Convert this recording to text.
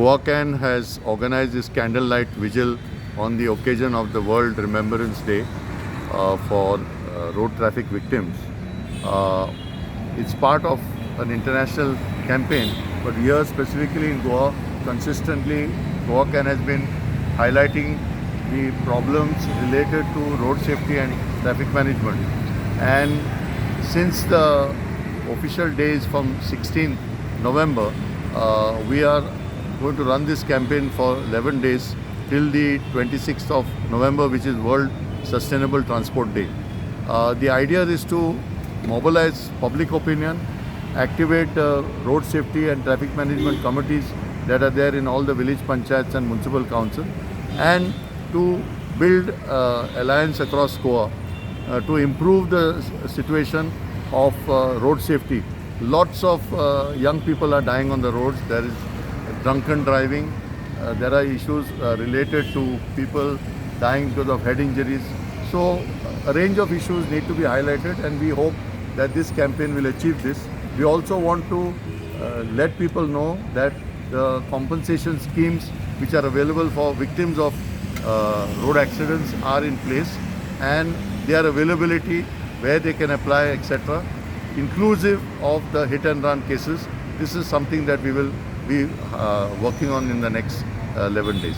Goacan has organized this candlelight vigil on the occasion of the World Remembrance Day for road traffic victims. It's part of an international campaign, but here specifically in Goa, consistently Goacan has been highlighting the problems related to road safety and traffic management. And since the official day is from 16th November, we are going to run this campaign for 11 days till the 26th of November, which is World Sustainable Transport Day. The idea is to mobilize public opinion, activate road safety and traffic management committees that are there in all the village panchayats and municipal council, and to build alliance across Goa to improve the situation of road safety. Lots of young people are dying on the roads. There is drunken driving. There are issues related to people dying because of head injuries. So a range of issues need to be highlighted, and we hope that this campaign will achieve this. We also want to let people know that the compensation schemes which are available for victims of road accidents are in place, and their availability, where they can apply, etc., inclusive of the hit and run cases. This is something that we will be working on in the next 11 days.